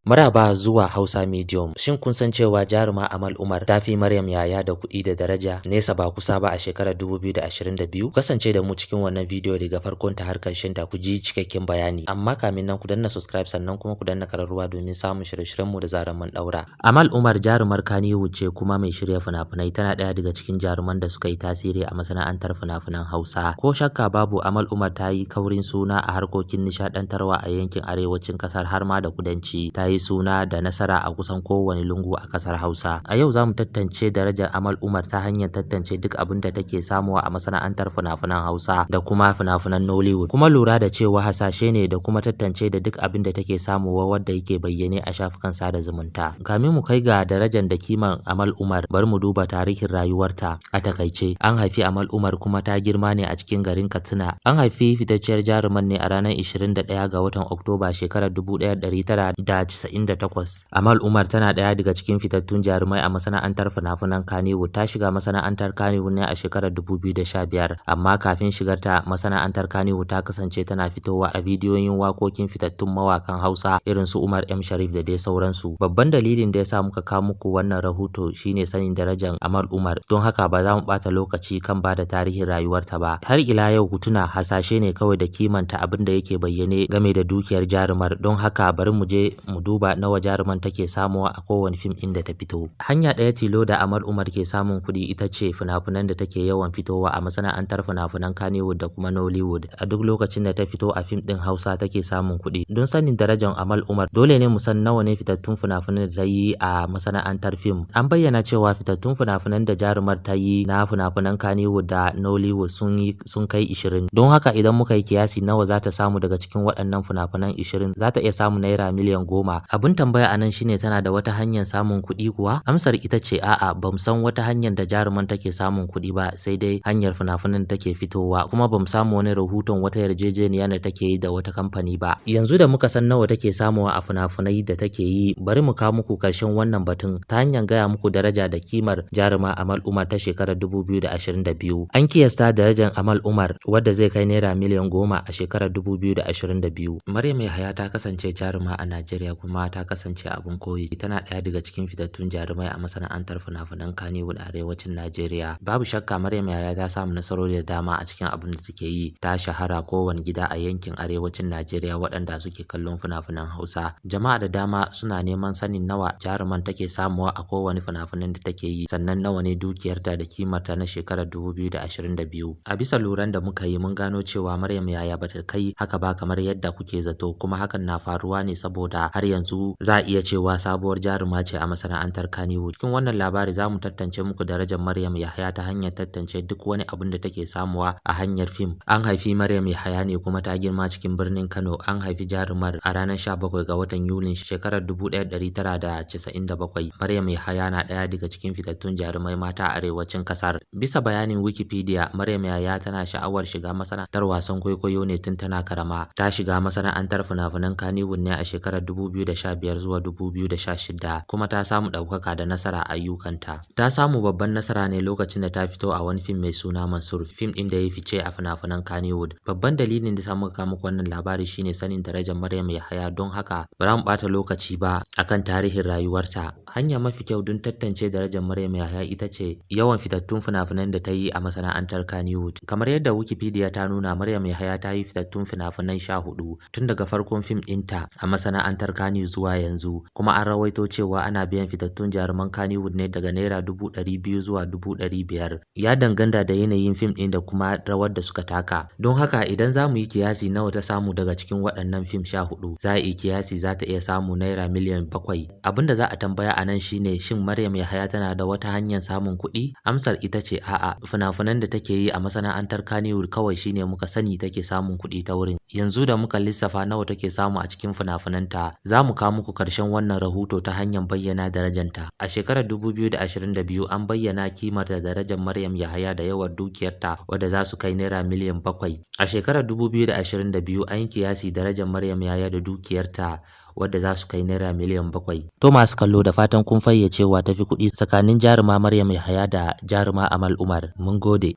Maraba zuwa Hausa Medium. Shin kun san cewa jaruma Amal Umar ta fi Maryam Yahaya da kuɗi da daraja nesa ba kusa ba a shekarar 2022? Kasance da mu cikin wannan bidiyo daga farkon ta har ƙarshen ta ku ji cikakken bayani. Amma kamin nan ku danna subscribe sannan kuma ku danna kararruwa domin samun shirye-shiryen mu da zaran mun daura. Amal Umar jarumar Kannywood ce kuma mai shirya fina-finai, tana ɗaya daga cikin jaruman da suka yi tasiri a masana'antar fina-finan Hausa. Ko shakka babu Amal Umar ta yi kaurin suna a harkokin nishaɗantarwa a yankin arewacin ƙasar har ma da kudanci. Ta yi suna da nasara a kusan kowane lungu a kasar Hausa. A yau zamu tantance darajar Amal Umar ta hanyar tantance duk abin da take samuwa a masana'antar fina-finan Hausa da kuma fina-finan Nollywood. Kuma lura da cewa hasashe ne da kuma tantance da duk abin da take samuwa wanda yake bayyane a shafukan sada zumunta. Kamin mu kai ga darajar da kiman Amal Umar, bari mu duba tarihin rayuwarta a takaice. An haifi Amal Umar kuma ta girma ne a cikin garin Katsina. An haifi fitacciyar jaruman ne a ranar 21 ga watan Oktoba shekarar 1998. Amal Umar tana ɗaya daga cikin fitattun jarumai a masana'antar fina-finan Kannywood. Ta shiga masana'antar Kannywood ne a shekarar 2015, amma kafin shigarta masana'antar Kannywood ta kasance tana fitowa a bidiyoyin waƙoƙin fitattun mawakan Hausa irin su Umar M Sharif da dai sauransu. Babban dalilin da ya sa muka kawo muku wannan rahoto shine sanin darajar Amal Umar, don haka ba za mu ɓata lokaci kan bada tarihin rayuwarta ba. Har ila yau ku tuna hasashe ne kawai da kimanta abin da yake bayyane game da dukiyar jarumar, don haka bari mu je mu duba nawa jaruman take samuwa a kowane fim ɗin da ta fito. Hanya ɗaya tilo da Amal Umar ke samun kuɗi ita ce fina-finan da take yawan fitowa a masana'antar fina-finan Kannywood da kuma Nollywood. A duk lokacin da ta fito a fim ɗin Hausa take samun kuɗi. Don sanin darajar Amal Umar, dole ne mu san nawa ne fitattun fina-finan da ta yi a masana'antar fim. An bayyana cewa fitattun fina-finan da jarumar ta yi na fina-finan Kannywood da Nollywood sun kai 20. Don haka idan muka yi kiyasi nawa za ta samu daga cikin waɗannan fina-finan 20, za ta iya samu naira miliyan 10. Abin tambaya anan shine tana da wata hanyar samun kuɗi kuwa? Amsar ita ce a'a, bamu san wata hanyar da jaruman take samun kuɗi ba, sai dai hanyar fina-finan da take fitowa, kuma bamu samu wani rahoton wata yarjejeniya da take yi da wata kamfani ba. Yanzu da muka san nawa take samuwa a fina-finai da take yi, bari mu kawo muku karshen wannan batun ta hanyar gaya muku daraja da kimar jaruma Amal Umar ta shekarar 2022. An kiyasta darajar Amal Umar wadda zai kai naira miliyan 10 a shekarar 2022. Maryam Yahaya ta kasance jaruma a Najeriya kuma ta kasance abin koyi. Tana ɗaya daga cikin fitattun jarumai a masana'antar fina-finan Kannywood a arewacin Najeriya. Babu shakka Maryam Yahaya ta samu nasarori da dama a cikin abin da take yi. Ta shahara kowane gida a yankin arewacin Najeriya waɗanda suke kallon fina-finan Hausa. Jama'a da dama suna neman sanin nawa jaruman take samuwa a kowane fina-finan da take yi, sannan nawa ne dukiyarta da kimarta na shekarar 2022. A bisa luran da muka yi mun gano cewa Maryam Yahaya bata kai haka ba kamar yadda kuke zato, kuma hakan na faruwa ne saboda har yanzu za a iya cewa sabuwar jaruma ce a masana'antar Kannywood. Cikin wannan labari za mu tantance muku darajar Maryam Yahaya ta hanyar tantance duk wani abin da take samuwa a hanyar fim. An haifi Maryam Yahaya ne kuma ta girma cikin birnin Kano. An haifi jarumar a ranar 17 ga watan Yulin shekarar 1997. Maryam Yahaya na ɗaya daga cikin fitattun jarumai mata a arewacin kasar. Bisa bayanin Wikipedia, Maryam Yahaya tana sha'awar shiga masana'antar wasan kwaikwayo ne tun tana karama. Ta shiga masana'antar fina-finan Kannywood ne a shekarar 2015 zuwa 2016, kuma ta samu ɗaukaka da nasara a ayyukanta. Ta samu babban nasara ne lokacin da ta fito a wani fim mai suna Mansur, fim ɗin da ya fice a fina-finan Kannywood. Babban dalilin da samu muka muku wannan labari shine sanin darajar Maryam Yahaya, don haka ba za mu ɓata lokaci ba akan tarihin rayuwarta. Hanya mafi kyau don tantance darajar Maryam Yahaya ita ce yawan fitattun fina-finan da ta yi a masana'antar Kannywood. Kamar yadda Wikipedia ta nuna, Maryam Yahaya ta yi fitattun fina-finai 14 tun daga farkon fim ɗinta a masana'antar Kannywood zuwa yanzu, kuma an rawaito cewa ana biyan fitattun jaruman Kannywood ne daga naira 200,000 zuwa 500,000. Ya danganta da yanayin fim ɗin da kuma rawar da suka taka. Don haka idan za mu yi kiyasi nawa ta samu daga cikin waɗannan fim 14, za a yi kiyasi za ta iya samu naira miliyan 7. Abinda za a tambaya a nan shine, shin Maryam Yahaya tana da wata hanyar samun kuɗi? Amsar ita ce a'a. Fina-finan da take yi a masana'antar Kannywood kawai shine muka sani take samun kuɗi ta wurin. Yanzu da muka lissafa nawa take samu a cikin fina-finanta, za mu kawo muku karshen wannan rahoto ta hanyar bayyana darajanta. A shekarar 2022 an bayyana kimar da darajar Maryam Yahaya da yawan dukiyarta wadda za su kai naira miliyan 7. A shekarar 2022 an yi kiyasi darajar Maryam Yahaya da dukiyarta wadda za su kai naira miliyan 7. To masu kallo, da fatan kun fayyacewa tafi kuɗi tsakanin jaruma Maryam Yahaya da jaruma Amal Umar. Mun gode.